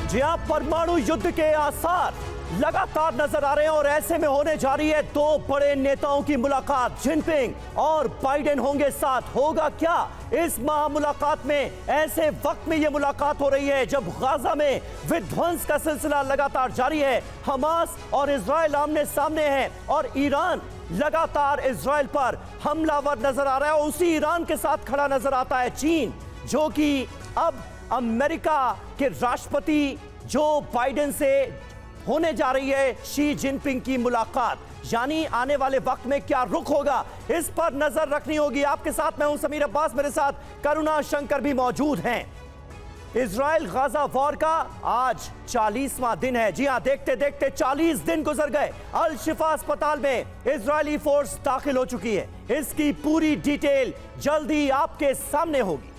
जी हां, परमाणु युद्ध के आसार लगातार नजर आ रहे हैं और ऐसे में होने जा रही है दो बड़े नेताओं की मुलाकात। जिनपिंग और बाइडेन होंगे साथ। होगा क्या इस महामुलाकात में? ऐसे वक्त में यह मुलाकात हो रही है जब गाजा में विध्वंस का सिलसिला लगातार जारी है। हमास और इजराइल आमने सामने हैं और ईरान लगातार इजराइल पर हमलावर नजर आ रहा है। उसी ईरान के साथ खड़ा नजर आता है चीन, जो कि अब अमेरिका के राष्ट्रपति जो बाइडेन से होने जा रही है शी जिनपिंग की मुलाकात। यानी आने वाले वक्त में क्या रुख होगा, इस पर नजर रखनी होगी। आपके साथ मैं हूं समीर अब्बास, मेरे साथ करुणा शंकर भी मौजूद हैं। इजराइल गाजा वॉर का आज 40वां दिन है। जी हां, देखते देखते 40 दिन गुजर गए। अल शिफा अस्पताल में इजरायली फोर्स दाखिल हो चुकी है। इसकी पूरी डिटेल जल्दी आपके सामने होगी।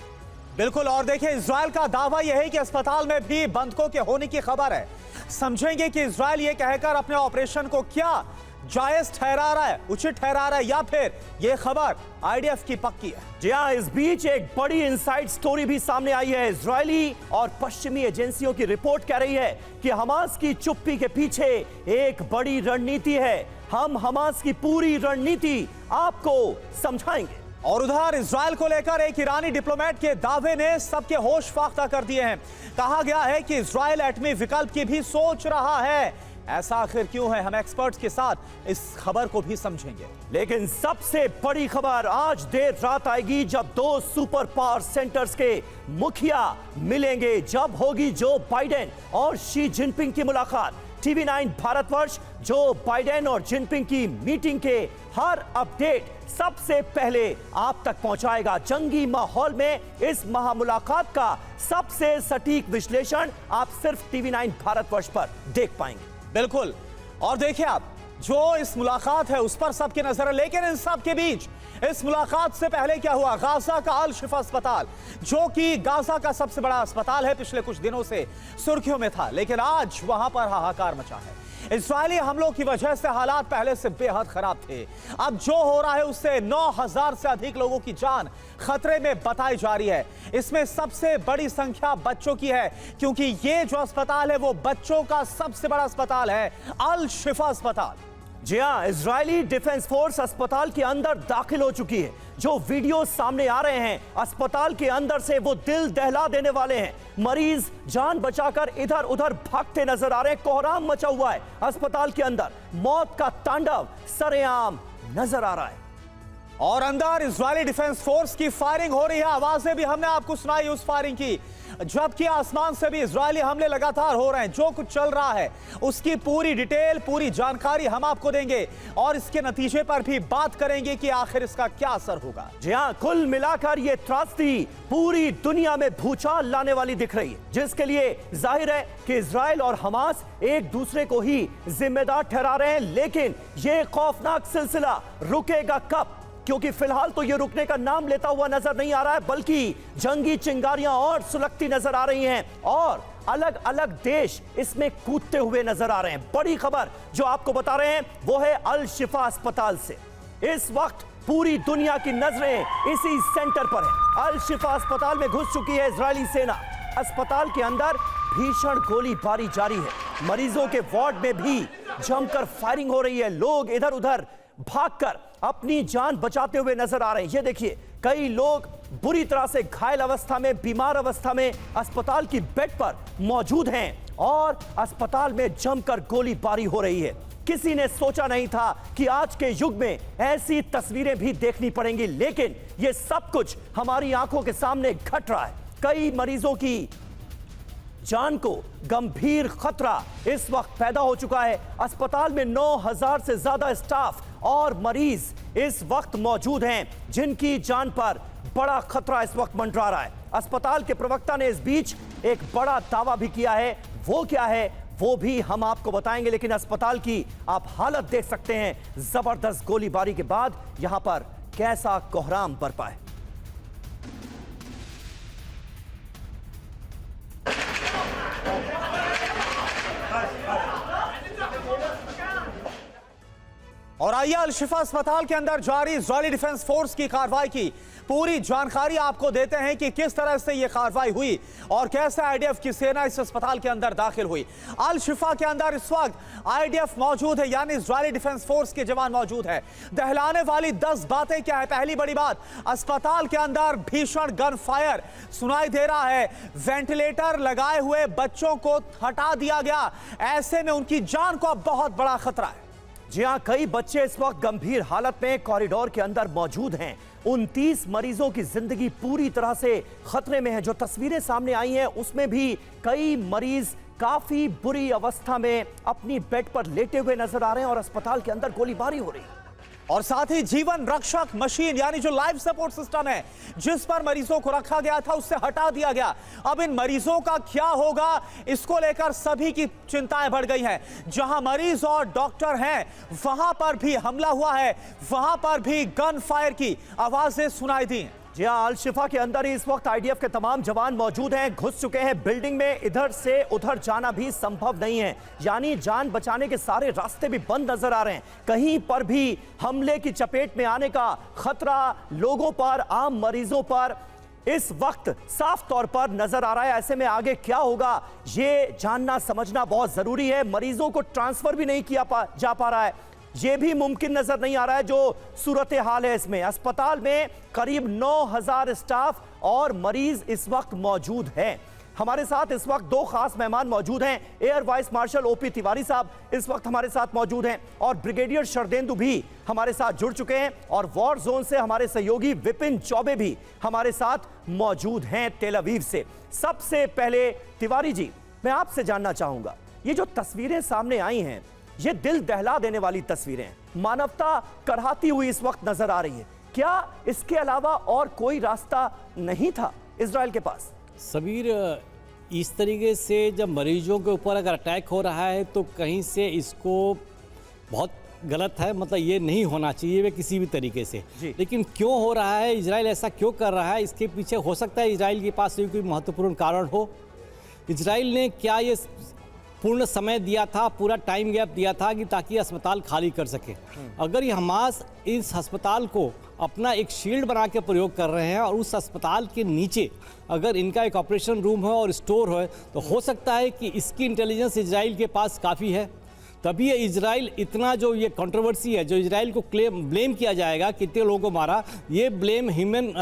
बिल्कुल, और देखिए इजराइल का दावा यह है कि अस्पताल में भी बंधकों के होने की खबर है। समझेंगे कि इजराइल यह कहकर अपने ऑपरेशन को क्या जायज ठहरा रहा है, उचित ठहरा रहा है, या फिर यह खबर आईडीएफ की पक्की है। जी हां, इस बीच एक बड़ी इनसाइड स्टोरी भी सामने आई है। इजरायली और पश्चिमी एजेंसियों की रिपोर्ट कह रही है कि हमास की चुप्पी के पीछे एक बड़ी रणनीति है। हम हमास की पूरी रणनीति आपको समझाएंगे। और उधर इजराइल को लेकर एक ईरानी डिप्लोमेट के दावे ने सबके होश फाख्ता कर दिए हैं। कहा गया है कि इजराइल एटमी विकल्प की भी सोच रहा है। ऐसा आखिर क्यों है, हम एक्सपर्ट्स के साथ इस खबर को भी समझेंगे। लेकिन सबसे बड़ी खबर आज देर रात आएगी जब दो सुपर पावर सेंटर्स के मुखिया मिलेंगे, जब होगी जो बाइडेन और शी जिनपिंग की मुलाकात। TV9 भारतवर्ष जो बाइडेन और जिनपिंग की मीटिंग के हर अपडेट सबसे पहले आप तक पहुंचाएगा। जंगी माहौल में इस महामुलाकात का सबसे सटीक विश्लेषण आप सिर्फ TV9 भारतवर्ष पर देख पाएंगे। बिल्कुल, और देखिए आप, जो इस मुलाकात है उस पर सबकी नजर है, लेकिन इन सब के बीच इस मुलाकात से पहले क्या हुआ? गाजा का अल शिफा अस्पताल, जो कि गाजा का सबसे बड़ा अस्पताल है, पिछले कुछ दिनों से सुर्खियों में था, लेकिन आज वहां पर हाहाकार मचा है। इस्राएली हमलों की वजह से हालात पहले से बेहद खराब थे। अब जो हो रहा है उससे 9000 से अधिक लोगों की जान खतरे में बताई जा रही है। इसमें सबसे बड़ी संख्या बच्चों की है, क्योंकि ये जो अस्पताल है वो बच्चों का सबसे बड़ा अस्पताल है, अल शिफा अस्पताल। जी हां, इजरायली डिफेंस फोर्स अस्पताल के अंदर दाखिल हो चुकी है। जो वीडियो सामने आ रहे हैं अस्पताल के अंदर से, वो दिल दहला देने वाले हैं। मरीज जान बचाकर इधर उधर भागते नजर आ रहे हैं। कोहराम मचा हुआ है अस्पताल के अंदर। मौत का तांडव सरेआम नजर आ रहा है। और अंदर इजरायली डिफेंस फोर्स की फायरिंग हो रही है। आवाजें भी हमने आपको सुनाई उस फायरिंग की, जबकि आसमान से भी इजरायली हमले लगातार हो रहे हैं। जो कुछ चल रहा है उसकी पूरी डिटेल, पूरी जानकारी हम आपको देंगे और इसके नतीजे पर भी बात करेंगे कि आखिर इसका क्या असर होगा। जी हां, कुल मिलाकर ये त्रासदी पूरी दुनिया में भूचाल लाने वाली दिख रही है, जिसके लिए जाहिर है कि इजराइल और हमास एक दूसरे को ही जिम्मेदार ठहरा रहे हैं। लेकिन ये खौफनाक सिलसिला रुकेगा कब? क्योंकि फिलहाल तो ये रुकने का नाम लेता हुआ नजर नहीं आ रहा है, बल्कि जंगी चिंगारियां और सुलगती नजर आ रही हैं और अलग अलग देश इसमें कूदते हुए नजर आ रहे हैं। बड़ी खबर जो आपको बता रहे हैं वो है अल शिफा अस्पताल से। इस वक्त पूरी दुनिया की नजरें इसी सेंटर पर है। अल शिफा अस्पताल में घुस चुकी है इजरायली सेना। अस्पताल के अंदर भीषण गोलीबारी जारी है। मरीजों के वार्ड में भी जमकर फायरिंग हो रही है। लोग इधर उधर भागकर अपनी जान बचाते हुए नजर आ रहे हैं। ये देखिए, कई लोग बुरी तरह से घायल अवस्था में, बीमार अवस्था में अस्पताल की बेड पर मौजूद हैं और अस्पताल में जमकर गोलीबारी हो रही है। किसी ने सोचा नहीं था कि आज के युग में ऐसी तस्वीरें भी देखनी पड़ेंगी, लेकिन यह सब कुछ हमारी आंखों के सामने घट रहा है। कई मरीजों की जान को गंभीर खतरा इस वक्त पैदा हो चुका है। अस्पताल में 9000 से ज्यादा स्टाफ और मरीज इस वक्त मौजूद हैं, जिनकी जान पर बड़ा खतरा इस वक्त मंडरा रहा है। अस्पताल के प्रवक्ता ने इस बीच एक बड़ा दावा भी किया है। वो क्या है वो भी हम आपको बताएंगे, लेकिन अस्पताल की आप हालत देख सकते हैं। जबरदस्त गोलीबारी के बाद यहां पर कैसा कोहराम बरपा है। और आइए अल शिफा अस्पताल के अंदर जारी इजरायली डिफेंस फोर्स की कार्रवाई की पूरी जानकारी आपको देते हैं कि किस तरह से यह कार्रवाई हुई और कैसे आईडीएफ की सेना इस अस्पताल के अंदर दाखिल हुई। अल शिफा के अंदर इस वक्त आईडीएफ मौजूद है, यानी इजरायली डिफेंस फोर्स के जवान मौजूद है। दहलाने वाली 10 बातें क्या है? पहली बड़ी बात, अस्पताल के अंदर भीषण गन फायर सुनाई दे रहा है। वेंटिलेटर लगाए हुए बच्चों को हटा दिया गया, ऐसे में उनकी जान को अब बहुत बड़ा खतरा है। जी हां, कई बच्चे इस वक्त गंभीर हालत में कॉरिडोर के अंदर मौजूद हैं। 29 मरीजों की जिंदगी पूरी तरह से खतरे में है। जो तस्वीरें सामने आई हैं उसमें भी कई मरीज काफी बुरी अवस्था में अपनी बेड पर लेटे हुए नजर आ रहे हैं और अस्पताल के अंदर गोलीबारी हो रही है। और साथ ही जीवन रक्षक मशीन यानी जो लाइफ सपोर्ट सिस्टम है जिस पर मरीजों को रखा गया था उससे हटा दिया गया। अब इन मरीजों का क्या होगा, इसको लेकर सभी की चिंताएं बढ़ गई हैं। जहां मरीज और डॉक्टर हैं वहां पर भी हमला हुआ है, वहां पर भी गन फायर की आवाजें सुनाई दी। जी हां, अल शिफा के अंदर ही इस वक्त आईडीएफ के तमाम जवान मौजूद हैं, घुस चुके हैं बिल्डिंग में। इधर से उधर जाना भी संभव नहीं है, यानी जान बचाने के सारे रास्ते भी बंद नजर आ रहे हैं। कहीं पर भी हमले की चपेट में आने का खतरा लोगों पर, आम मरीजों पर इस वक्त साफ तौर पर नजर आ रहा है। ऐसे में आगे क्या होगा ये जानना समझना बहुत जरूरी है। मरीजों को ट्रांसफर भी नहीं किया जा पा रहा है, यह भी मुमकिन नजर नहीं आ रहा है। जो सूरत हाल है इसमें अस्पताल में करीब 9000 स्टाफ और मरीज इस वक्त मौजूद हैं। हमारे साथ इस वक्त 2 खास मेहमान मौजूद हैं। Air vice marshal OP Tiwari साहब इस वक्त हमारे साथ मौजूद हैं और ब्रिगेडियर शरदेंदु भी हमारे साथ जुड़ चुके हैं और वॉर जोन से हमारे सहयोगी विपिन चौबे भी हमारे साथ मौजूद हैं तेल अवीव से। सबसे पहले तिवारी जी, मैं आपसे जानना चाहूंगा, ये जो तस्वीरें सामने आई हैं ये दिल दहला देने वाली तस्वीरें, मानवता करहाती हुई इस वक्त नजर आ रही है। क्या इसके अलावा और कोई रास्ता नहीं था इजराइल के पास? सबीर, इस तरीके से जब मरीजों के ऊपर अगर अटैक हो रहा है तो कहीं से इसको बहुत गलत है, मतलब ये नहीं होना चाहिए वे किसी भी तरीके से। लेकिन क्यों हो रहा है, इजराइल ऐसा क्यों कर रहा है, इसके पीछे हो सकता है इजराइल के पास कोई महत्वपूर्ण कारण हो। इजराइल ने क्या ये पूर्ण समय दिया था, पूरा टाइम गैप दिया था कि ताकि अस्पताल खाली कर सके? अगर ये हमास इस अस्पताल को अपना एक शील्ड बना के प्रयोग कर रहे हैं और उस अस्पताल के नीचे अगर इनका एक ऑपरेशन रूम हो और स्टोर हो, तो हो सकता है कि इसकी इंटेलिजेंस इजराइल के पास काफ़ी है। तभी ये इजराइल इतना जो ये कंट्रोवर्सी है, जो इजराइल को ब्लेम किया जाएगा कितने लोगों को मारा, ये ब्लेम ह्यूमन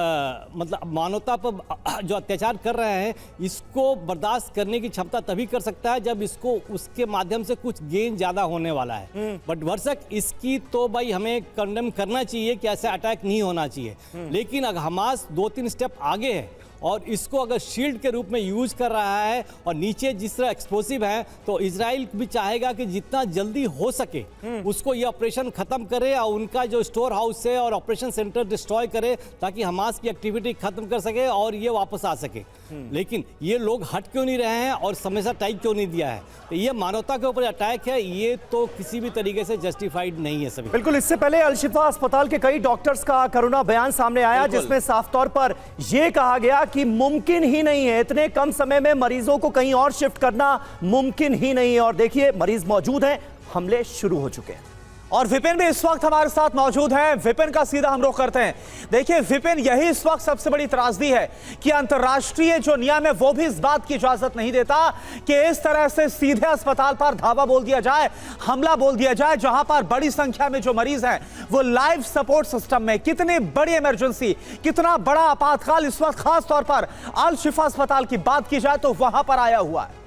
मतलब मानवता पर जो अत्याचार कर रहे हैं इसको बर्दाश्त करने की क्षमता तभी कर सकता है जब इसको उसके माध्यम से कुछ गेन ज़्यादा होने वाला है। बट वर्षक इसकी तो भाई हमें कंडेम करना चाहिए कि ऐसा अटैक नहीं होना चाहिए। लेकिन अगर हमास 2-3 स्टेप आगे है और इसको अगर शील्ड के रूप में यूज कर रहा है और नीचे जिस तरह एक्सप्लोसिव है, तो इजराइल भी चाहेगा कि जितना जल्दी हो सके उसको ये ऑपरेशन खत्म करे और उनका जो स्टोर हाउस है और ऑपरेशन सेंटर डिस्ट्रॉय करे ताकि हमास की एक्टिविटी खत्म कर सके और ये वापस आ सके। लेकिन ये लोग हट क्यों नहीं रहे हैं और समय से टाइम क्यों नहीं दिया है? तो ये मानवता के ऊपर अटैक है, ये तो किसी भी तरीके से जस्टिफाइड नहीं है सभी। बिल्कुल, इससे पहले अल शिफा अस्पताल के कई डॉक्टर्स का करुणा बयान सामने आया जिसमें साफ तौर पर यह कहा गया कि मुमकिन ही नहीं है, इतने कम समय में मरीजों को कहीं और शिफ्ट करना मुमकिन ही नहीं है। और देखिए मरीज मौजूद हैं, हमले शुरू हो चुके हैं। और विपिन भी इस वक्त हमारे साथ मौजूद है। विपिन का सीधा हम रुख करते हैं। देखिए विपिन, यही इस वक्त सबसे बड़ी त्रासदी है कि अंतर्राष्ट्रीय जो नियम है वो भी इस बात की इजाजत नहीं देता कि इस तरह से सीधे अस्पताल पर धावा बोल दिया जाए, हमला बोल दिया जाए, जहां पर बड़ी संख्या में जो मरीज हैं वो लाइफ सपोर्ट सिस्टम में। कितनी बड़ी इमरजेंसी, कितना बड़ा आपातकाल इस वक्त खास तौर पर अल शिफा अस्पताल की बात की जाए तो वहां पर आया हुआ है।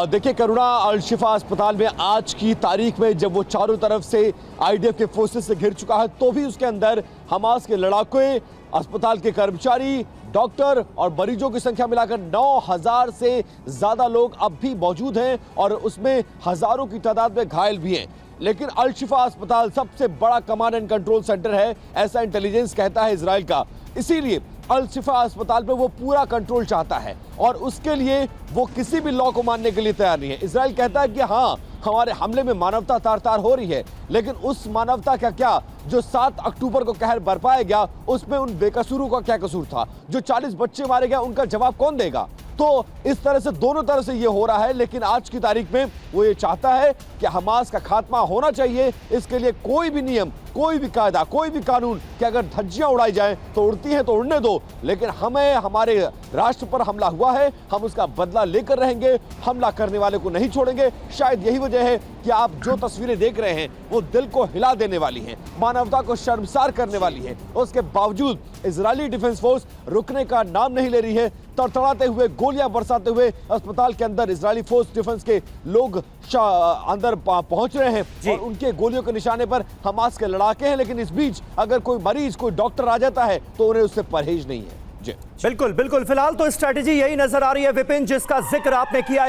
देखिए करुणा, अल शिफा अस्पताल में आज की तारीख में जब वो चारों तरफ से आईडीएफ के फोर्सेस से घिर चुका है तो भी उसके अंदर हमास के लड़ाके, अस्पताल के कर्मचारी, डॉक्टर और मरीजों की संख्या मिलाकर 9000 से ज्यादा लोग अब भी मौजूद हैं और उसमें हजारों की तादाद में घायल भी हैं। लेकिन अल शिफा अस्पताल सबसे बड़ा कमांड एंड कंट्रोल सेंटर है, ऐसा इंटेलिजेंस कहता है इजराइल का। इसीलिए अल शिफा अस्पताल पे वो पूरा कंट्रोल चाहता है और उसके लिए वो किसी भी लॉ को मानने के लिए तैयार नहीं है। इजराइल कहता है कि हाँ, हमारे हमले में मानवता तार तार हो रही है, लेकिन उस मानवता का क्या जो 7 अक्टूबर को कहर बरपाया गया उसमें उन बेकसूरों का क्या कसूर था? जो 40 बच्चे मारे गए उनका जवाब कौन देगा? तो इस तरह से दोनों तरह से ये हो रहा है, लेकिन आज की तारीख में वो ये चाहता है कि हमास का खात्मा होना चाहिए। इसके लिए कोई भी नियम, कोई भी कायदा, कोई भी कानून कि अगर धज्जियां उड़ाई जाएं तो उड़ती हैं तो उड़ने दो, लेकिन हमें हमारे राष्ट्र पर हमला हुआ है, हम उसका बदला लेकर रहेंगे, हमला करने वाले को नहीं छोड़ेंगे। शायद यही वजह है कि आप जो तस्वीरें देख रहे हैं वो दिल को हिला देने वाली हैं, मानवता को शर्मसार करने वाली है। उसके बावजूद इजरायली डिफेंस फोर्स रुकने का नाम नहीं ले रही है। तड़तड़ाते हुए, गोलियां बरसाते हुए अस्पताल के अंदर इजरायली फोर्स डिफेंस के लोग अंदर पहुंच रहे हैं और उनके गोलियों के निशाने पर हमास के लड़ाके हैं। लेकिन इस बीच अगर कोई मरीज, कोई डॉक्टर आ जाता है तो उन्हें उससे परहेज नहीं है। जी बिल्कुल बिल्कुल, फिलहाल तो स्ट्रेटेजी यही नजर आ रही है विपिन, जिसका जिक्र आपने किया।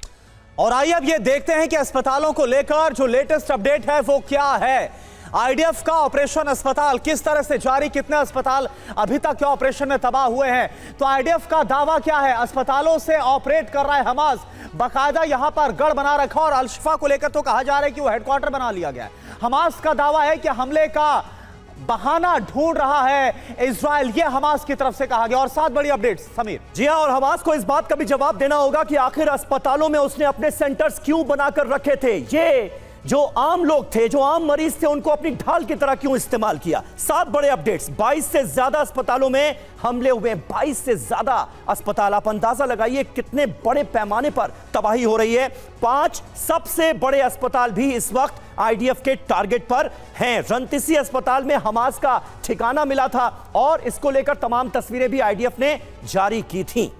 और आइए अब ये देखते हैं कि अस्पतालों को लेकर जो लेटेस्ट अपडेट है वो क्या है। आईडीएफ का ऑपरेशन अस्पताल किस तरह से जारी, कितने अस्पताल अभी तक के ऑपरेशन में तबाह हुए हैं, तो आईडीएफ का दावा क्या है। अस्पतालों से ऑपरेट कर रहा है हमास, बाकायदा यहां पर गढ़ बना रखा, और अल-शिफा को लेकर तो कहा जा रहा है कि वो हेडक्वार्टर बना लिया गया है। हमास का दावा है कि हमले का बहाना ढूंढ रहा है इजराइल, ये हमास की तरफ से कहा गया। और 7 बड़ी अपडेट्स समीर। जी हां, और हमास को इस बात का भी जवाब देना होगा कि आखिर अस्पतालों में उसने अपने सेंटर्स क्यों बनाकर रखे थे। ये जो आम लोग थे, जो आम मरीज थे, उनको अपनी ढाल की तरह क्यों इस्तेमाल किया। 7 बड़े अपडेट्स, 22 से ज्यादा अस्पतालों में हमले हुए, 22 से ज्यादा अस्पताल। आप अंदाजा लगाइए कितने बड़े पैमाने पर तबाही हो रही है। 5 सबसे बड़े अस्पताल भी इस वक्त आईडीएफ के टारगेट पर हैं। रंतीसी अस्पताल में हमास का ठिकाना मिला था और इसको लेकर तमाम तस्वीरें भी आईडीएफ ने जारी की थी।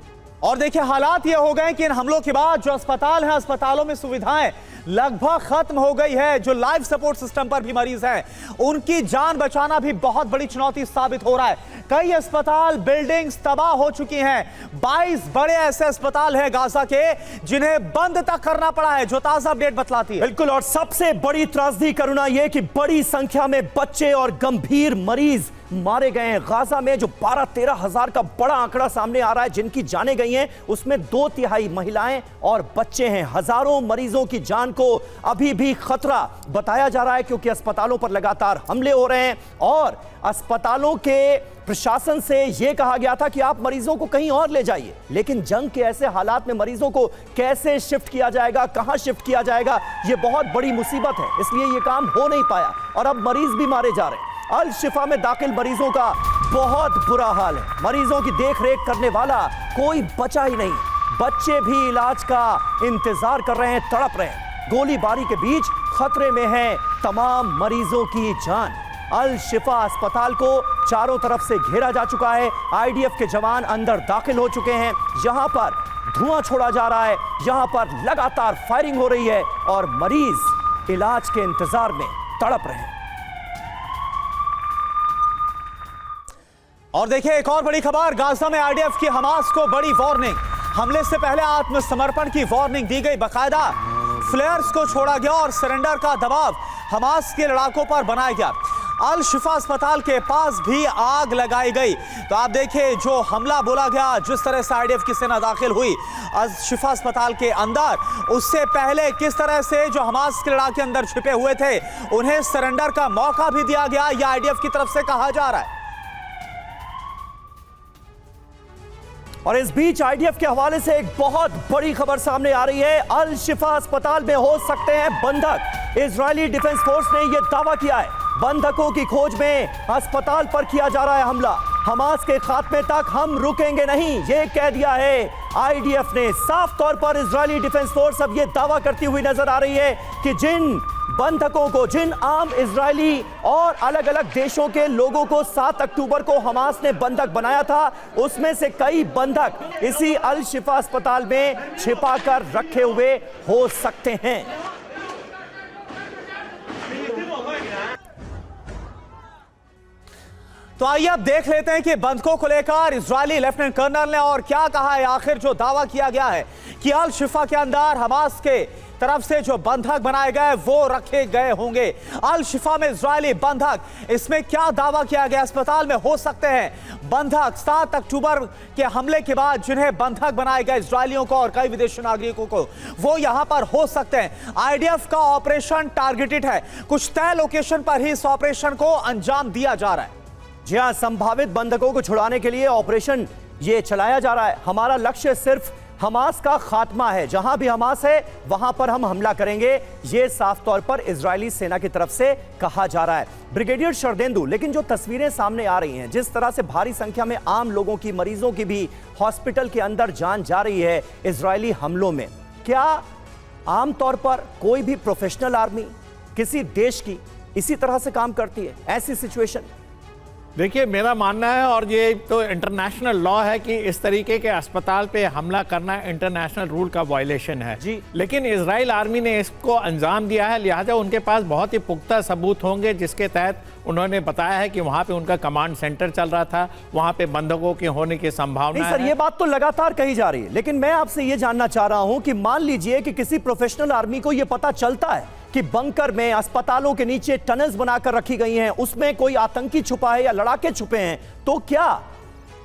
और देखिए हालात ये हो गए कि इन हमलों के बाद जो अस्पताल हैं, अस्पतालों में सुविधाएं लगभग खत्म हो गई है। जो लाइफ सपोर्ट सिस्टम पर भी मरीज हैं, उनकी जान बचाना भी बहुत बड़ी चुनौती साबित हो रहा है। कई अस्पताल, बिल्डिंग्स तबाह हो चुकी हैं। 22 बड़े ऐसे अस्पताल हैं गाजा के जिन्हें बंद तक करना पड़ा है, जो ताजा अपडेट बतलाती है। बिल्कुल, और सबसे बड़ी त्रासदी करुणा यह कि बड़ी संख्या में बच्चे और गंभीर मरीज मारे गए हैं। गाजा में जो 12-13 हजार का बड़ा आंकड़ा सामने आ रहा है जिनकी जानें गई हैं, उसमें 2/3 महिलाएं और बच्चे हैं। हजारों मरीजों की जान को अभी भी खतरा बताया जा रहा है, क्योंकि अस्पतालों पर लगातार हमले हो रहे हैं और अस्पतालों के प्रशासन से यह कहा गया था कि आप मरीजों को कहीं और ले जाइए। लेकिन जंग के ऐसे हालात में मरीजों को कैसे शिफ्ट किया जाएगा, कहां शिफ्ट किया जाएगा, यह बहुत बड़ी मुसीबत है। इसलिए यह काम हो नहीं पाया और अब मरीज भी मारे जा रहे हैं। अल-शिफा में दाखिल मरीजों का बहुत बुरा हाल है। मरीजों की देखरेख करने वाला कोई बचा ही नहीं। बच्चे भी इलाज का इंतजार कर रहे हैं, तड़प रहे हैं। गोलीबारी के बीच खतरे में है तमाम मरीजों की जान। अल-शिफा अस्पताल को चारों तरफ से घेरा जा चुका है। आईडीएफ के जवान अंदर दाखिल हो चुके हैं। यहां पर धुआं छोड़ा जा रहा है, यहां पर लगातार फायरिंग हो रही है और मरीज इलाज के इंतजार में तड़प रहे हैं। और देखिए एक और बड़ी खबर, गाजा में आईडीएफ की हमास को बड़ी वार्निंग। हमले से पहले आत्मसमर्पण की वार्निंग दी गई, बाकायदा फ्लेयर्स को छोड़ा गया और सरेंडर का दबाव हमास के लड़ाकों पर बनाया गया। अल-शिफा अस्पताल के पास भी आग लगाई गई। तो आप देखिए जो हमला बोला गया, जिस तरह से आईडीएफ की सेना दाखिल हुई अल-शिफा अस्पताल के अंदर, उससे पहले किस तरह से जो हमास के लड़ाके अंदर छिपे हुए थे उन्हें सरेंडर का मौका भी दिया गया, यह आईडीएफ की तरफ से कहा जा रहा है। और इस बीच आईडीएफ के हवाले से एक बहुत बड़ी खबर सामने आ रही है। अल-शिफा अस्पताल में हो सकते हैं बंधक। इजरायली डिफेंस फोर्स ने यह दावा किया है, बंधकों की खोज में अस्पताल पर किया जा रहा है हमला। हमास के खात्मे तक हम रुकेंगे नहीं, यह कह दिया है आईडीएफ ने। साफ तौर पर इजरायली डिफेंस फोर्स अब यह दावा करती हुई नजर आ रही है कि जिन बंधकों को, जिन आम इजरायली और अलग अलग देशों के लोगों को 7 अक्टूबर को हमास ने बंधक बनाया था, उसमें से कई बंधक इसी अल-शिफा अस्पताल में छिपाकर रखे हुए हो सकते हैं। तो आइए अब देख लेते हैं कि बंधकों को लेकर इजरायली लेफ्टिनेंट कर्नल ने और क्या कहा है। आखिर जो दावा किया गया है कि अल-शिफा के अंदर हमास के तरफ से जो बंधक बनाए गए वो रखे गए होंगे। अल-शिफा में इजरायली बंधक, इसमें क्या दावा किया गया। अस्पताल में हो सकते हैं बंधक 7 अक्टूबर के हमले के बाद जिन्हें बंधक बनाए गए इजरायलियों को और कई विदेशी नागरिकों को, वो यहां पर हो सकते हैं। आईडीएफ का ऑपरेशन टारगेटेड है, कुछ तय लोकेशन पर ही इस ऑपरेशन को अंजाम दिया जा रहा है। जी हां, संभावित बंधकों को छुड़ाने के लिए ऑपरेशन ये चलाया जा रहा है। हमारा लक्ष्य सिर्फ हमास का खात्मा है। जहां भी हमास है वहां पर हम हमला करेंगे, यह साफ तौर पर इजरायली सेना की तरफ से कहा जा रहा है। ब्रिगेडियर शरदेंदु, लेकिन जो तस्वीरें सामने आ रही हैं, जिस तरह से भारी संख्या में आम लोगों की, मरीजों की भी हॉस्पिटल के अंदर जान जा रही है इजरायली हमलों में, क्या आमतौर पर कोई भी प्रोफेशनल आर्मी किसी देश की इसी तरह से काम करती है ऐसी सिचुएशन? देखिए, मेरा मानना है, और ये तो इंटरनेशनल लॉ है कि इस तरीके के अस्पताल पे हमला करना इंटरनेशनल रूल का वायलेशन है जी। लेकिन इजराइल आर्मी ने इसको अंजाम दिया है, लिहाजा उनके पास बहुत ही पुख्ता सबूत होंगे जिसके तहत उन्होंने बताया है कि वहां पे उनका कमांड सेंटर चल रहा था, वहां पे बंधकों के होने की संभावना नहीं सर, है। ये बात तो लगातार कही जा रही है, लेकिन मैं आपसे ये जानना चाह रहा हूं कि मान लीजिए कि किसी प्रोफेशनल आर्मी को ये पता चलता है कि बंकर में, अस्पतालों के नीचे टनल्स बनाकर रखी गई हैं, उसमें कोई आतंकी छुपा है या लड़ाके छुपे हैं, तो क्या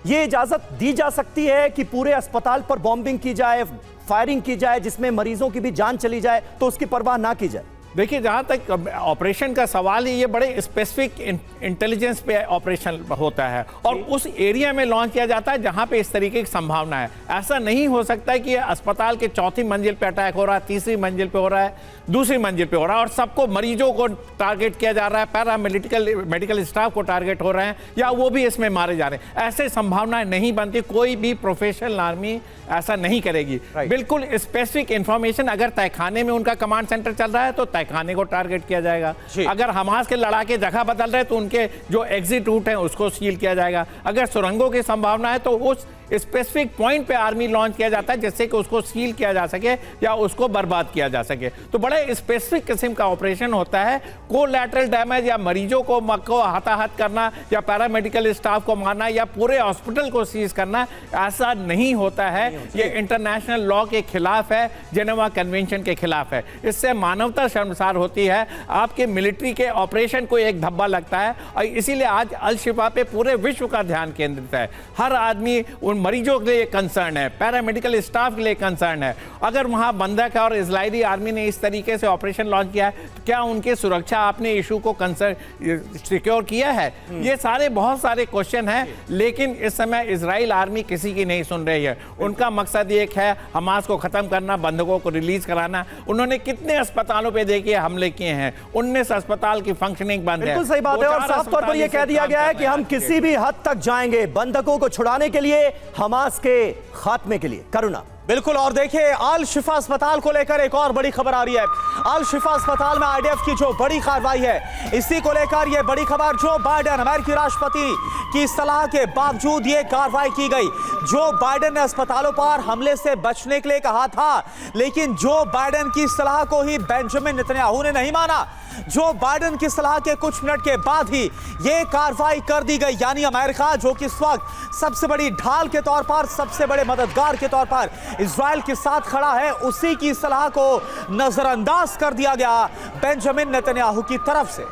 यह इजाजत दी जा सकती है कि पूरे अस्पताल पर बॉम्बिंग की जाए, फायरिंग की जाए, जिसमें मरीजों की भी जान चली जाए, तो उसकी परवाह ना की जाए? देखिए, जहाँ तक ऑपरेशन का सवाल है, ये बड़े स्पेसिफिक इंटेलिजेंस पे ऑपरेशन होता है और उस एरिया में लॉन्च किया जाता है जहाँ पे इस तरीके की संभावना है। ऐसा नहीं हो सकता है कि अस्पताल के चौथी मंजिल पे अटैक हो रहा है, तीसरी मंजिल पे हो रहा है, दूसरी मंजिल पे हो रहा है और सबको, मरीजों को टारगेट किया जा रहा है, पैरा मेडिकल स्टाफ को टारगेट हो रहे हैं या वो भी इसमें मारे जा रहे हैं। ऐसे संभावनाएं नहीं बनती, कोई भी प्रोफेशनल आर्मी ऐसा नहीं करेगी। बिल्कुल स्पेसिफिक इंफॉर्मेशन, अगर तहखाने में उनका कमांड सेंटर चल रहा है तो तहखाने को टारगेट किया जाएगा। अगर हमास के लड़ाके जगह बदल रहे हैं तो उनके जो एग्जिट रूट है उसको सील किया जाएगा। अगर सुरंगों की संभावना है तो उस स्पेसिफिक पॉइंट पे आर्मी लॉन्च किया जाता है जिससे कि उसको सील किया जा सके या उसको बर्बाद किया जा सके। तो बड़े स्पेसिफिक किस्म का ऑपरेशन होता है। कोलैटरल डैमेज या मरीजों को हताहत करना या पैरामेडिकल स्टाफ को मारना या पूरे हॉस्पिटल को सीज करना, ऐसा नहीं होता है। ये इंटरनेशनल लॉ के खिलाफ है, जेनेवा कन्वेंशन के खिलाफ है। इससे मानवता शर्मसार होती है। आपके मिलिट्री के ऑपरेशन को एक धब्बा लगता है और इसीलिए आज अल शिफा पे पूरे विश्व का ध्यान केंद्रित है। हर आदमी उन मरीजों के लिए कंसर्न है, पैरामेडिकल स्टाफ के लिए कंसर्न है। अगर वहां बंधक और इजरायली आर्मी ने इस तरीके से ऑपरेशन लॉन्च किया है तो क्या उनकी सुरक्षा आपने इशू को सिक्योर किया है? ये सारे बहुत सारे क्वेश्चन हैं, लेकिन इस समय इजराइल आर्मी किसी की नहीं सुन रही है। उनका मकसद एक है, हमास को खत्म करना, बंधकों को रिलीज कराना। उन्होंने कितने अस्पतालों पे देखिए हमले किए हैं, 19 अस्पताल की फंक्शनिंग बंद है। बिल्कुल सही बात है और साफ तौर पर यह कह दिया गया है कि हम किसी भी हद तक जाएंगे बंधकों को छुड़ाने के लिए, हमास के खात्मे के लिए। करुणा। बिल्कुल, और देखिए अल शिफा अस्पताल को लेकर एक और बड़ी खबर आ रही है। अल शिफा अस्पताल में आईडीएफ की जो बड़ी कार्रवाई है, इसी को लेकर यह बड़ी खबर, जो बाइडेन अमेरिकी राष्ट्रपति की सलाह के बावजूद यह कार्रवाई की गई। जो बाइडेन ने अस्पतालों पर हमले से बचने के लिए कहा था, लेकिन जो बाइडेन की सलाह को ही बेंजामिन नेतन्याहू ने नहीं माना। जो बाइडेन की सलाह के कुछ मिनट के बाद ही यह कार्रवाई कर दी गई, यानी अमेरिका जो कि इस वक्त सबसे बड़ी ढाल के तौर पर, सबसे बड़े मददगार के तौर पर इजराइल के साथ खड़ा है, उसी की सलाह को नजरअंदाज कर दिया गया बेंजामिन नेतन्याहू की तरफ से।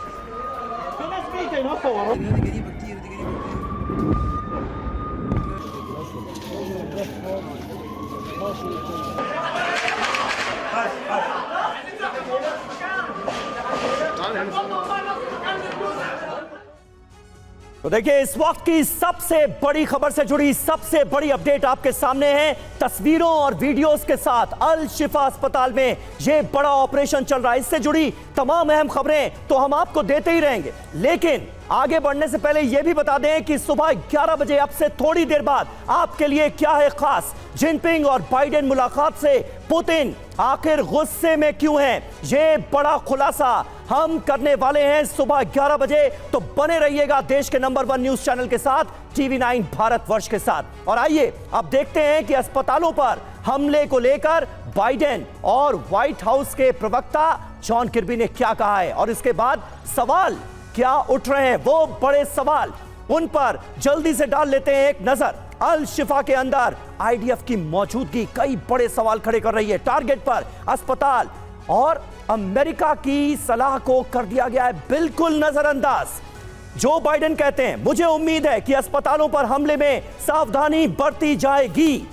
तो देखिए, इस वक्त की सबसे बड़ी खबर से जुड़ी सबसे बड़ी अपडेट आपके सामने है, तस्वीरों और वीडियोस के साथ। अल शिफा अस्पताल में यह बड़ा ऑपरेशन चल रहा है, इससे जुड़ी तमाम अहम खबरें तो हम आपको देते ही रहेंगे, लेकिन आगे बढ़ने से पहले यह भी बता दें कि सुबह 11 बजे, अब से थोड़ी देर बाद, आपके लिए क्या है खास। जिनपिंग और बाइडेन मुलाकात से पुतिन आखिर गुस्से में क्यों हैं, यह बड़ा खुलासा हम करने वाले हैं सुबह 11 बजे। तो बने रहिएगा देश के नंबर 1 न्यूज चैनल के साथ, TV9 भारतवर्ष के साथ। और आइए अब देखते हैं कि अस्पतालों पर हमले को लेकर बाइडेन और व्हाइट हाउस के प्रवक्ता जॉन किर्बी ने क्या कहा है, और इसके बाद सवाल क्या उठ रहे हैं, वो बड़े सवाल, उन पर जल्दी से डाल लेते हैं एक नजर। अल शिफा के अंदर आईडीएफ की मौजूदगी कई बड़े सवाल खड़े कर रही है। टारगेट पर अस्पताल और अमेरिका की सलाह को कर दिया गया है बिल्कुल नजरअंदाज। जो बाइडेन कहते हैं, मुझे उम्मीद है कि अस्पतालों पर हमले में सावधानी बरती जाएगी।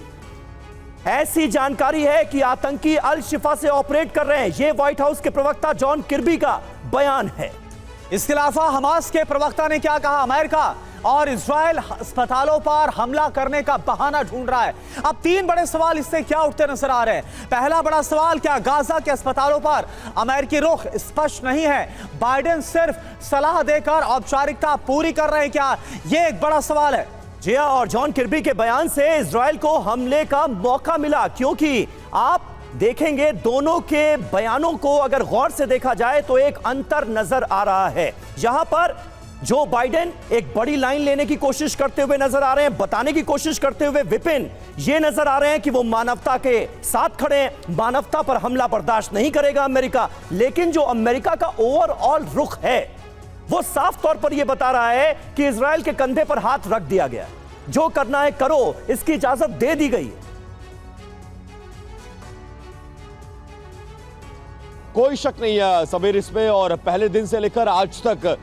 ऐसी जानकारी है कि आतंकी अल शिफा से ऑपरेट कर रहे हैं, यह व्हाइट हाउस के प्रवक्ता जॉन किर्बी का बयान है। इसके अलावा हमास के प्रवक्ता ने क्या कहा, अमेरिका और इजराइल अस्पतालों पर हमला करने का बहाना ढूंढ रहा है। अब तीन बड़े सवाल इससे क्या उठते नजर आ रहे हैं। पहला बड़ा सवाल, क्या गाजा के अस्पतालों पर अमेरिकी रुख स्पष्ट नहीं है? बाइडेन सिर्फ सलाह देकर औपचारिकता पूरी कर रहे हैं क्या? यह एक बड़ा सवाल है। जी हां, और जॉन किर्बी के बयान से इजराइल को हमले का मौका मिला, क्योंकि आप देखेंगे दोनों के बयानों को अगर गौर से देखा जाए तो एक अंतर नजर आ रहा है। यहां पर जो बाइडेन एक बड़ी लाइन लेने की कोशिश करते हुए नजर आ रहे हैं, बताने की कोशिश करते हुए विपिन ये नजर आ रहे हैं कि वो मानवता के साथ खड़े हैं, मानवता पर हमला बर्दाश्त नहीं करेगा अमेरिका। लेकिन जो अमेरिका का ओवरऑल रुख है वो साफ तौर पर यह बता रहा है कि इजराइल के कंधे पर हाथ रख दिया गया, जो करना है करो, इसकी इजाजत दे दी गई है। कोई शक नहीं है समीर इसमें, और पहले दिन से लेकर आज तक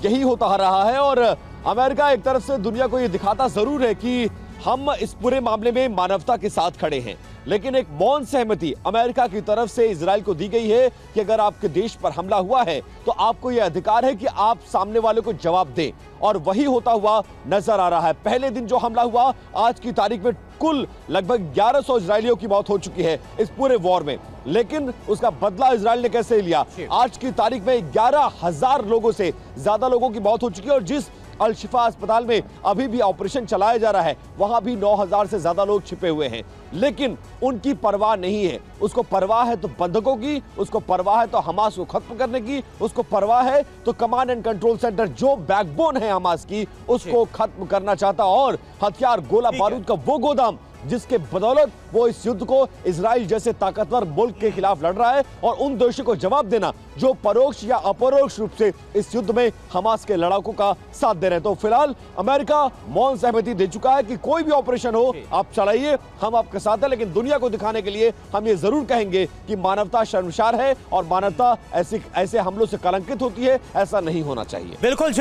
यही होता रहा है। और अमेरिका एक तरफ से दुनिया को यह दिखाता जरूर है कि हम इस पूरे मामले में मानवता के साथ खड़े हैं, लेकिन एक मौन सहमति अमेरिका की तरफ से इजराइल को दी गई है कि अगर आपके देश पर हमला हुआ है तो आपको यह अधिकार है कि आप सामने वाले को जवाब दें, और वही होता हुआ नजर आ रहा है। पहले दिन जो हमला हुआ, आज की तारीख में कुल लगभग 1100 इजरायलियों की मौत हो चुकी है इस पूरे वॉर में, लेकिन उसका बदला इजराइल ने कैसे लिया? आज की तारीख में 11,000 लोगों से ज्यादा लोगों की मौत हो चुकी है, और जिस अल शिफा अस्पताल में अभी भी ऑपरेशन चलाया जा रहा है वहां भी 9,000 से ज्यादा लोग छिपे हुए हैं, लेकिन उनकी परवाह नहीं है। उसको परवाह है तो बंधकों की, उसको परवाह है तो हमास को खत्म करने की, उसको परवाह है तो कमांड एंड कंट्रोल सेंटर जो बैकबोन है हमास की, उसको खत्म करना चाहता, और हथियार गोला बारूद का वो गोदाम जिसके बदौलत वो इस युद्ध को इजराइल जैसे ताकतवर मुल्क के खिलाफ लड़ रहा है, और उन दोषियों को जवाब देना जो परोक्ष या अपरोक्ष रूप से इस युद्ध में हमास के लड़ाकों का साथ दे रहे हैं। तो फिलहाल अमेरिका मौन सहमति दे चुका है कि कोई भी ऑपरेशन हो आप चलाइए, हम आपके साथ हैं, लेकिन दुनिया को दिखाने के लिए हम ये जरूर कहेंगे कि मानवता शर्मसार है और मानवता ऐसे हमलों से कलंकित होती है, ऐसा नहीं होना चाहिए। बिल्कुल,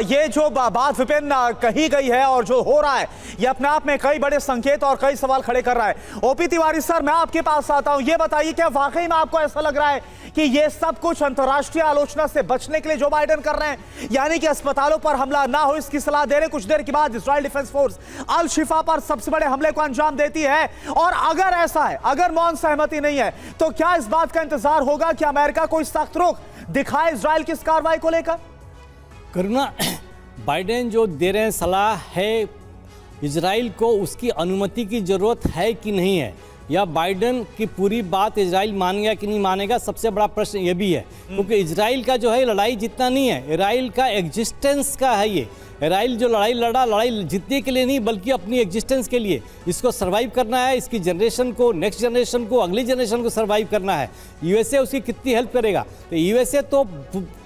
ये जो बात विपिन कही गई है और जो हो रहा है, ये अपने आप में कई बड़े संकेत और कई सवाल खड़े कर रहा है। ओपी तिवारी सर, मैं आपके पास आता हूं, ये बताइए क्या वाकई में आपको ऐसा लग रहा है कि ये सब कुछ अंतर्राष्ट्रीय आलोचना से बचने के लिए जो बाइडेन कर रहे हैं, यानी कि अस्पतालों पर हमला ना हो इसकी सलाह दे रहे? कुछ देर के बाद इजराइल डिफेंस फोर्स अल शिफा पर सबसे बड़े हमले को अंजाम देती है, और अगर ऐसा है, अगर मौन सहमति नहीं है, तो क्या इस बात का इंतजार होगा कि अमेरिका कोई सख्त रुख दिखाए इजराइल की इस कार्रवाई को लेकर? करुणा, बाइडेन जो दे रहे हैं सलाह है, इजराइल को उसकी अनुमति की जरूरत है कि नहीं है, या बाइडेन की पूरी बात इजराइल मानेगा कि नहीं मानेगा, सबसे बड़ा प्रश्न ये भी है। क्योंकि इजराइल का जो है लड़ाई जितना नहीं है, इजराइल का एग्जिस्टेंस का है ये। इजराइल जो लड़ाई लड़ा, लड़ाई जीतने के लिए नहीं बल्कि अपनी एग्जिस्टेंस के लिए, इसको सर्वाइव करना है, इसकी जनरेशन को, नेक्स्ट जनरेशन को, अगली जनरेशन को सर्वाइव करना है। यूएसए उसकी कितनी हेल्प करेगा? तो यूएसए तो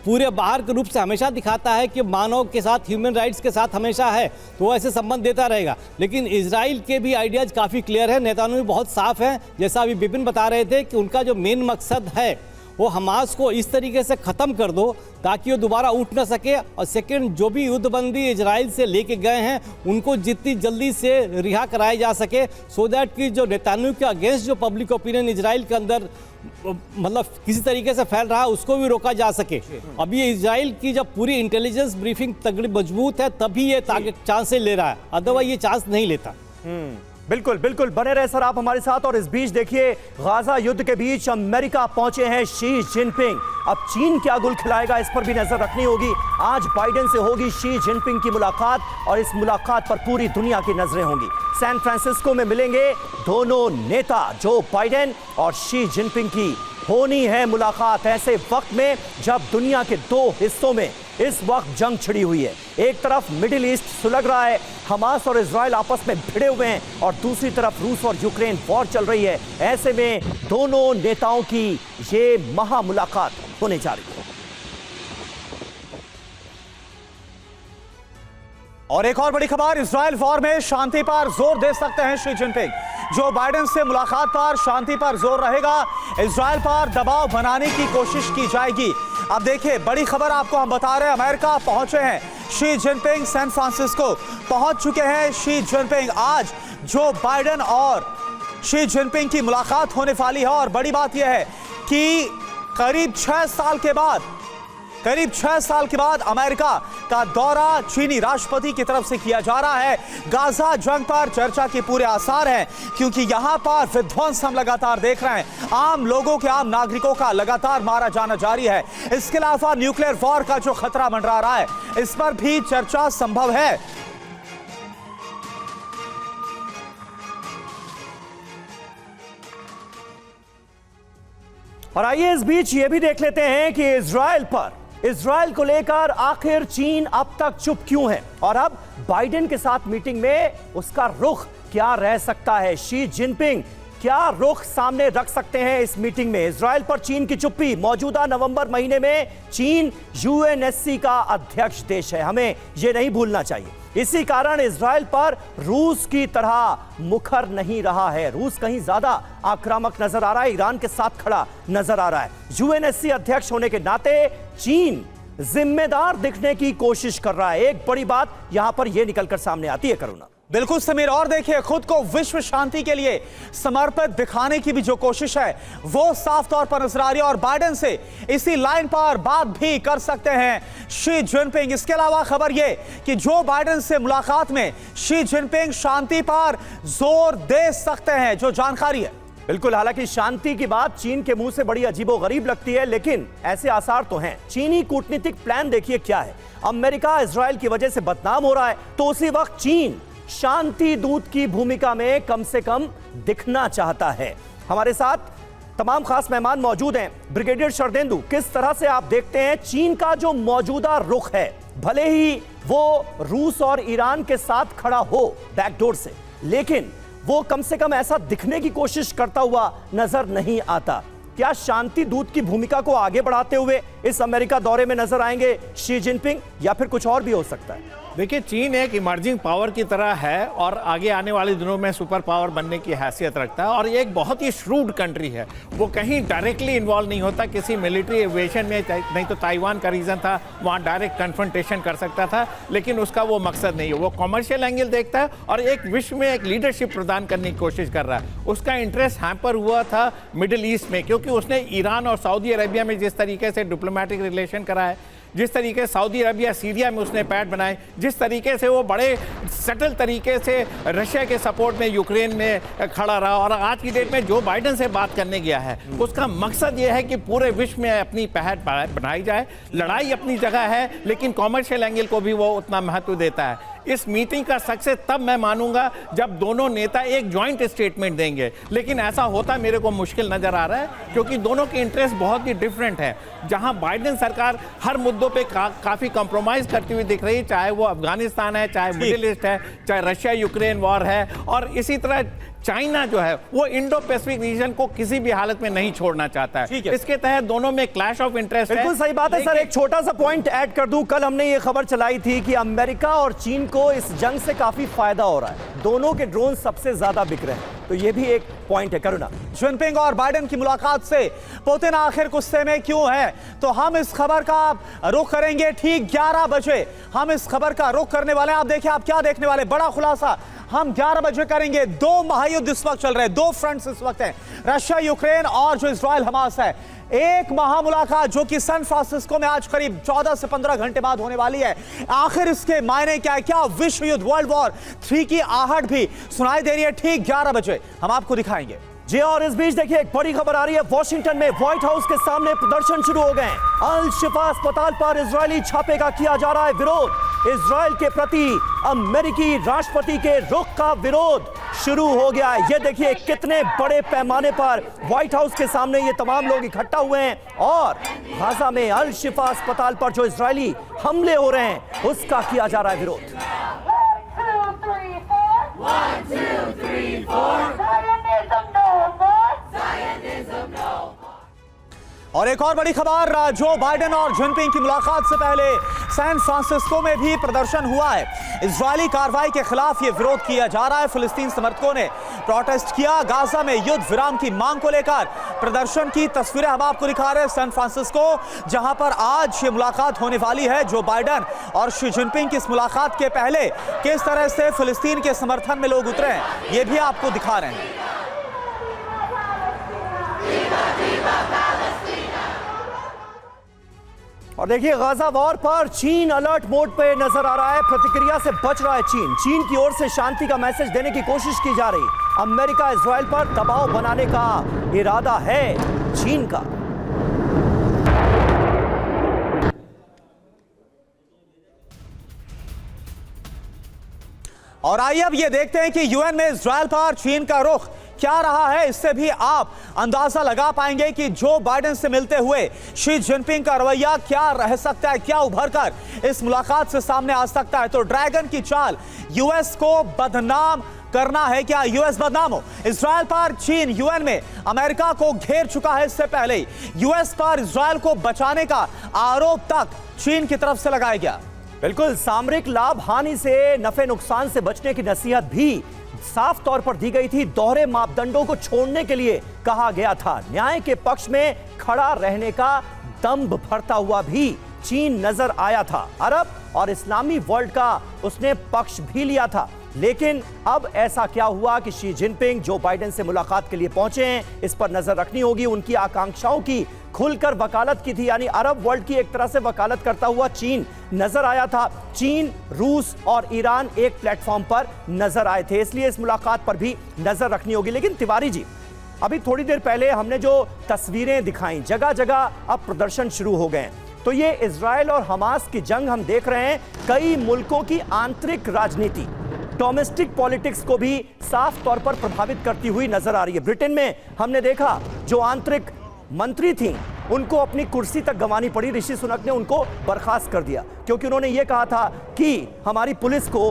पूरे बाहर के रूप से हमेशा दिखाता है कि मानव के साथ, ह्यूमन राइट्स के साथ हमेशा है, तो वो ऐसे संबंध देता रहेगा। लेकिन इजराइल के भी आइडियाज़ काफ़ी क्लियर है, नेतान्याहू भी बहुत साफ है, जैसा अभी विपिन बता रहे थे कि उनका जो मेन मकसद है वो हमास को इस तरीके से ख़त्म कर दो ताकि वो दोबारा उठ ना सके, और सेकंड जो भी युद्धबंदी इजराइल से लेके गए हैं उनको जितनी जल्दी से रिहा कराया जा सके, सो दैट कि जो नेतान्याहू के अगेंस्ट जो पब्लिक ओपिनियन इजराइल के अंदर मतलब किसी तरीके से फैल रहा है उसको भी रोका जा सके। अब ये इजराइल की जब पूरी इंटेलिजेंस ब्रीफिंग तगड़ी मजबूत है तभी ये चांसेस ले रहा है, अदरवाइज ये चांस नहीं लेता। बिल्कुल बिल्कुल, बने रहे सर आप हमारे साथ। और इस बीच देखिए, गाजा युद्ध के बीच अमेरिका पहुंचे हैं शी जिनपिंग। अब चीन क्या गुल खिलाएगा इस पर भी नजर रखनी होगी। आज बाइडेन से होगी शी जिनपिंग की मुलाकात, और इस मुलाकात पर पूरी दुनिया की नजरें होंगी। सैन फ्रांसिस्को में मिलेंगे दोनों नेता, जो बाइडेन और शी जिनपिंग की होनी है मुलाकात, ऐसे वक्त में जब दुनिया के दो हिस्सों में इस वक्त जंग छिड़ी हुई है। एक तरफ मिडिल ईस्ट सुलग रहा है, हमास और इजराइल आपस में भिड़े हुए हैं, और दूसरी तरफ रूस और यूक्रेन वॉर चल रही है। ऐसे में दोनों नेताओं की ये महा मुलाकात होने जा रही है। और एक और बड़ी खबर, इजराइल वॉर में शांति पर जोर दे सकते हैं शी जिनपिंग। जो बाइडेन से मुलाकात पर शांति पर जोर रहेगा, इजराइल पर दबाव बनाने की कोशिश की जाएगी। अब देखिए, बड़ी खबर आपको हम बता रहे हैं, अमेरिका पहुंचे हैं शी जिनपिंग, सैन फ्रांसिस्को पहुंच चुके हैं शी जिनपिंग। आज जो बाइडेन और शी जिनपिंग की मुलाकात होने वाली है, और बड़ी बात यह है कि करीब 6 साल के बाद करीब 6 साल के बाद अमेरिका का दौरा चीनी राष्ट्रपति की तरफ से किया जा रहा है। गाजा जंग पर चर्चा के पूरे आसार हैं, क्योंकि यहां पर विध्वंस हम लगातार देख रहे हैं। आम लोगों के, आम नागरिकों का लगातार मारा जाना जारी है। इसके अलावा न्यूक्लियर वॉर का जो खतरा मंडरा रहा है, इस पर भी चर्चा संभव है। और आइए इस बीच ये भी देख लेते हैं कि इजराइल को लेकर आखिर चीन अब तक चुप क्यों है, और अब बाइडेन के साथ मीटिंग में उसका रुख क्या रह सकता है। शी जिनपिंग क्या रुख सामने रख सकते हैं इस मीटिंग में। इजराइल पर चीन की चुप्पी। मौजूदा नवंबर महीने में चीन यूएनएससी का अध्यक्ष देश है, हमें यह नहीं भूलना चाहिए। इसी कारण इजराइल पर रूस की तरह मुखर नहीं रहा है। रूस कहीं ज्यादा आक्रामक नजर आ रहा है, ईरान के साथ खड़ा नजर आ रहा है। यूएनएससी अध्यक्ष होने के नाते चीन जिम्मेदार दिखने की कोशिश कर रहा है। एक बड़ी बात यहां पर यह निकलकर सामने आती है करुणा। बिल्कुल समीर, और देखिए, खुद को विश्व शांति के लिए समर्पित दिखाने की भी जो कोशिश है वो साफ तौर पर नजर आ रही है, और बाइडेन से इसी लाइन पर बात भी कर सकते हैं शी जिनपिंग। इसके अलावा खबर ये कि जो बाइडेन से मुलाकात में शी जिनपिंग शांति पर जोर दे सकते हैं, जो जानकारी है। बिल्कुल, हालांकि शांति की बात चीन के मुंह से बड़ी अजीबोगरीब लगती है, लेकिन ऐसे आसार तो हैं। चीनी कूटनीतिक प्लान देखिए क्या है। अमेरिका इजराइल की वजह से बदनाम हो रहा है, तो उसी वक्त चीन शांति दूत की भूमिका में कम से कम दिखना चाहता है। हमारे साथ तमाम खास मेहमान मौजूद हैं। ब्रिगेडियर शरदेंदु, किस तरह से आप देखते हैं चीन का जो मौजूदा रुख है, भले ही वो रूस और ईरान के साथ खड़ा हो बैकडोर से, लेकिन वो कम से कम ऐसा दिखने की कोशिश करता हुआ नजर नहीं आता। क्या शांति दूत की भूमिका को आगे बढ़ाते हुए इस अमेरिका दौरे में नजर आएंगे शी जिनपिंग, या फिर कुछ और भी हो सकता है? देखिए, चीन एक इमर्जिंग पावर की तरह है और आगे आने वाले दिनों में सुपर पावर बनने की हैसियत रखता है, और ये एक बहुत ही श्रूड कंट्री है। वो कहीं डायरेक्टली इन्वॉल्व नहीं होता किसी मिलिट्री एविएशन में, नहीं तो ताइवान का रीजन था, वहाँ डायरेक्ट कन्फ्रंटेशन कर सकता था, लेकिन उसका वो मकसद नहीं है। वो कॉमर्शियल एंगल देखता है और एक विश्व में एक लीडरशिप प्रदान करने की कोशिश कर रहा है। उसका इंटरेस्ट हैम्पर हुआ था मिडिल ईस्ट में, क्योंकि उसने ईरान और सऊदी अरेबिया में जिस तरीके से डिप्लोमेटिक रिलेशन कराए, जिस तरीके से सऊदी अरबिया सीरिया में उसने पैड बनाए, जिस तरीके से वो बड़े सटल तरीके से रशिया के सपोर्ट में यूक्रेन में खड़ा रहा, और आज की डेट में जो बाइडेन से बात करने गया है उसका मकसद ये है कि पूरे विश्व में अपनी पहल बनाई जाए। लड़ाई अपनी जगह है, लेकिन कॉमर्शियल एंगल को भी वो उतना महत्व देता है। इस मीटिंग का सक्सेस तब मैं मानूंगा जब दोनों नेता एक जॉइंट स्टेटमेंट देंगे, लेकिन ऐसा होता मेरे को मुश्किल नजर आ रहा है, क्योंकि दोनों के इंटरेस्ट बहुत ही डिफरेंट है। जहां बाइडेन सरकार हर मुद्दों पे काफी कॉम्प्रोमाइज करती हुई दिख रही, चाहे वो अफगानिस्तान है, चाहे मिडिल ईस्ट है, चाहे रशिया यूक्रेन वॉर है, और इसी तरह चाइना जो है वो इंडो पैसिफिक रीजन को किसी भी हालत में नहीं छोड़ना चाहता है। इसके तहत दोनों में क्लैश ऑफ इंटरेस्ट है। बिल्कुल सही बात है सर। एक छोटा सा पॉइंट ऐड कर दूं, कल हमने ये खबर चलाई थी कि अमेरिका और चीन को इस जंग से काफी फायदा हो रहा है, दोनों के ड्रोन सबसे ज्यादा बिक रहे हैं, तो ये भी एक पॉइंट है। करुणा, जिनपिंग और बाइडेन की मुलाकात से पुतिन आखिर गुस्से में क्यों है, तो हम इस खबर का रुख करेंगे ठीक 11 बजे। हम इस खबर का रुख करने वाले हैं। आप देखिए, आप क्या देखने वाले, बड़ा खुलासा हम 11 बजे करेंगे। दो महायुद्ध इस वक्त चल रहे हैं, दो फ्रंट्स इस वक्त हैं, रशिया यूक्रेन और जो इजराइल हमास है। एक महामुलाकात जो कि सैन फ्रांसिस्को में आज करीब 14 से 15 घंटे बाद होने वाली है। आखिर इसके मायने क्या है? क्या विश्व युद्ध वर्ल्ड वॉर 3 की आहट भी सुनाई दे रही है? ठीक 11 बजे हम आपको दिखाएंगे। जी, और इस बीच देखिए एक बड़ी खबर आ रही है। वॉशिंगटन में व्हाइट हाउस के सामने प्रदर्शन शुरू हो गए। अल शिफा अस्पताल पर इजरायली छापे का किया जा रहा है विरोध। इजराइल के प्रति अमेरिकी राष्ट्रपति के रुख का विरोध शुरू हो गया है। ये देखिए कितने बड़े पैमाने पर व्हाइट हाउस के सामने ये तमाम लोग इकट्ठा हुए हैं, और गाजा में अल शिफा अस्पताल पर जो इजरायली हमले हो रहे हैं उसका किया जा रहा है विरोध। 1, 2, 3, 4. Zionism no more. Zionism no more. और एक और बड़ी खबर, जो बाइडेन और जिनपिंग की मुलाकात से पहले सैन फ्रांसिस्को में भी प्रदर्शन हुआ है। इजरायली कार्रवाई के खिलाफ ये विरोध किया जा रहा है। फिलिस्तीन समर्थकों ने प्रोटेस्ट किया। गाजा में युद्ध विराम की मांग को लेकर प्रदर्शन की तस्वीरें हम आपको दिखा रहे हैं। सैन फ्रांसिस्को, जहां पर आज ये मुलाकात होने वाली है, जो बाइडेन और शी जिनपिंग की इस मुलाकात के पहले किस तरह से फिलिस्तीन के समर्थन में लोग उतरे हैं, ये भी आपको दिखा रहे हैं। और देखिए गाजा वॉर पर चीन अलर्ट मोड पे नजर आ रहा है, प्रतिक्रिया से बच रहा है चीन। चीन की ओर से शांति का मैसेज देने की कोशिश की जा रही। अमेरिका इजराइल पर दबाव बनाने का इरादा है चीन का। और आइए अब ये देखते हैं कि यूएन में इजराइल पर चीन का रुख क्या रहा है। इससे भी आप अंदाजा लगा पाएंगे कि जो बाइडेन से मिलते हुए शी जिनपिंग का रवैया क्या रह सकता है, क्या उभर कर इस मुलाकात से सामने आ सकता है। तो ड्रैगन की चाल यूएस को बदनाम करना है, क्या यूएस बदनाम हो? इजराइल पर चीन यूएन में अमेरिका को घेर चुका है। इससे पहले यूएस पर इजराइल को बचाने का आरोप तक चीन की तरफ से लगाया गया। बिल्कुल, सामरिक लाभ हानि से, नफे नुकसान से बचने की नसीहत भी साफ तौर पर दी गई थी। दोहरे मापदंडों को छोड़ने के लिए कहा गया था। न्याय के पक्ष में खड़ा रहने का दम्भ भरता हुआ भी चीन नजर आया था। अरब और इस्लामी वर्ल्ड का उसने पक्ष भी लिया था। लेकिन अब ऐसा क्या हुआ कि शी जिनपिंग जो बाइडेन से मुलाकात के लिए पहुंचे हैं, इस पर नजर रखनी होगी। उनकी आकांक्षाओं की खुलकर वकालत की थी, यानी अरब वर्ल्ड की एक तरह से वकालत करता हुआ चीन नजर आया था। चीन, रूस और ईरान एक प्लेटफॉर्म पर नजर आए थे, इसलिए इस मुलाकात पर भी नजर रखनी होगी। लेकिन तिवारी जी, अभी थोड़ी देर पहले हमने जो तस्वीरें दिखाई, जगह जगह अब प्रदर्शन शुरू हो गए। तो ये इजराइल और हमास की जंग हम देख रहे हैं। कई मुल्कों की आंतरिक राजनीति, डोमेस्टिक पॉलिटिक्स को भी साफ तौर पर प्रभावित करती हुई नजर आ रही है। ब्रिटेन में हमने देखा जो आंतरिक मंत्री थी उनको अपनी कुर्सी तक गंवानी पड़ी। ऋषि सुनक ने उनको बर्खास्त कर दिया क्योंकि उन्होंने ये कहा था कि हमारी पुलिस को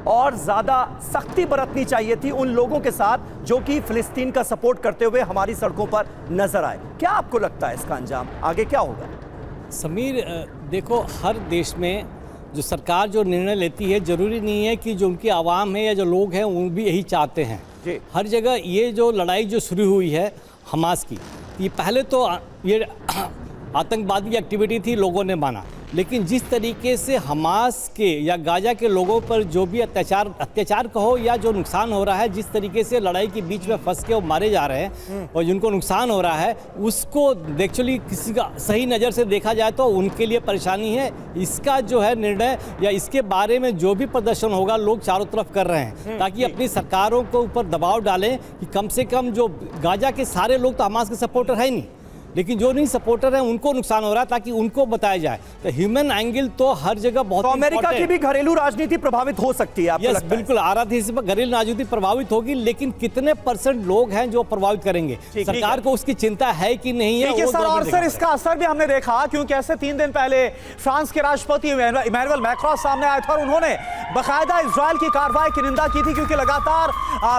और ज्यादा सख्ती बरतनी चाहिए थी उन लोगों के साथ जो कि फिलिस्तीन का सपोर्ट करते हुए हमारी सड़कों पर नजर आए। क्या आपको लगता है इसका अंजाम आगे क्या होगा? समीर, देखो, हर देश में जो सरकार जो निर्णय लेती है, जरूरी नहीं है कि जो उनकी आवाम है या जो लोग हैं वो भी यही चाहते हैं। हर जगह ये जो लड़ाई जो शुरू हुई है हमास की, ये पहले तो ये आतंकवादी एक्टिविटी थी, लोगों ने माना। लेकिन जिस तरीके से हमास के या गाजा के लोगों पर जो भी अत्याचार कहो या जो नुकसान हो रहा है, जिस तरीके से लड़ाई के बीच में फंस के वो मारे जा रहे हैं और जिनको नुकसान हो रहा है, उसको एक्चुअली किसी का सही नज़र से देखा जाए तो उनके लिए परेशानी है। इसका जो है निर्णय या इसके बारे में जो भी प्रदर्शन होगा लोग चारों तरफ कर रहे हैं ताकि अपनी सरकारों को ऊपर दबाव डालें कि कम से कम जो गाजा के सारे लोग तो हमास के सपोर्टर है ही नहीं, लेकिन जो नहीं सपोर्टर है उनको नुकसान हो रहा है ताकि उनको बताया जाए। तो ह्यूमन एंगल तो हर जगह बहुत, तो अमेरिका की भी घरेलू राजनीति प्रभावित हो सकती है आपको लगता है? बिल्कुल, आ रहा थी इस पर घरेलू राजनीति प्रभावित होगी, लेकिन कितने % लोग हैं जो प्रभावित करेंगे, सरकार को उसकी चिंता है कि नहीं है? सर, और सर इसका असर भी हमने देखा क्योंकि ऐसे 3 दिन पहले फ्रांस के राष्ट्रपति इमैनुअल मैक्रों सामने आए थे और उन्होंने बाकायदा इजराइल की कार्रवाई की निंदा की थी क्योंकि लगातार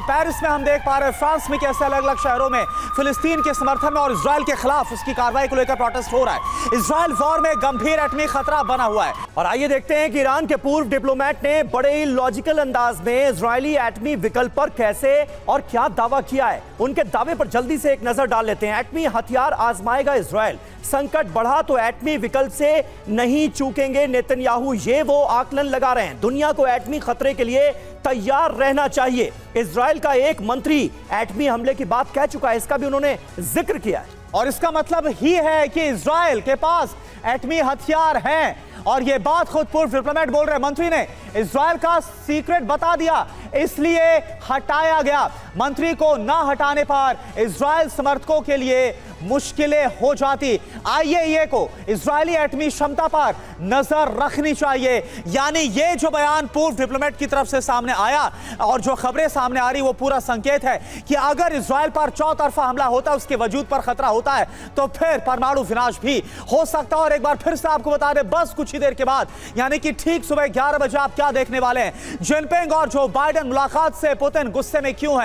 पेरिस में हम देख पा रहे हैं, फ्रांस में कैसे अलग अलग शहरों में फिलिस्तीन के समर्थन में और इजराइल के खिलाफ उसकी कार्रवाई को लेकर प्रोटेस्ट हो रहा है। इजराइल वॉर में गंभीर एटमी खतरा बना हुआ है। और आइए देखते हैं कि ईरान के पूर्व डिप्लोमेट ने बड़े ही लॉजिकल अंदाज में इजरायली एटमी विकल्प पर कैसे और क्या दावा किया है। उनके दावे पर जल्दी से एक नजर डाल लेते हैं। एटमी हथियार आजमाएगा इजरायल, संकट बढ़ा तो एटमी विकल्प से नहीं चूकेंगे नेतन्याहू, ये वो आकलन लगा रहे हैं। दुनिया को एटमी खतरे के लिए तैयार रहना चाहिए। इजरायल का एक मंत्री एटमी हमले की बात कह चुका है, इसका भी उन्होंने जिक्र किया है। और इसका मतलब ही है कि इजरायल के पास एटमी हथियार हैं और यह बात खुद पूर्व डिप्लोमेट बोल रहे हैं। मंत्री ने इजरायल का सीक्रेट बता दिया, इसलिए हटाया गया। मंत्री को ना हटाने पर इजरायल समर्थकों के लिए मुश्किलें हो जाती। आईएईए को इजरायली एटमी क्षमता पर नजर रखनी चाहिए। यानी ये जो बयान पूर्व डिप्लोमेट की तरफ से सामने आया और जो खबरें सामने आ रही वो पूरा संकेत है कि अगर इजरायल पर चौतरफा हमला होता है, उसके वजूद पर खतरा होता है, तो फिर परमाणु विनाश भी हो सकता है। और एक बार फिर से आपको बता दें, बस कुछ ही देर के बाद यानी कि ठीक सुबह 11 बजे आप क्या देखने वाले हैं। जिनपिंग और जो बाइडेन मुलाकात से पुतिन गुस्से में क्यों है,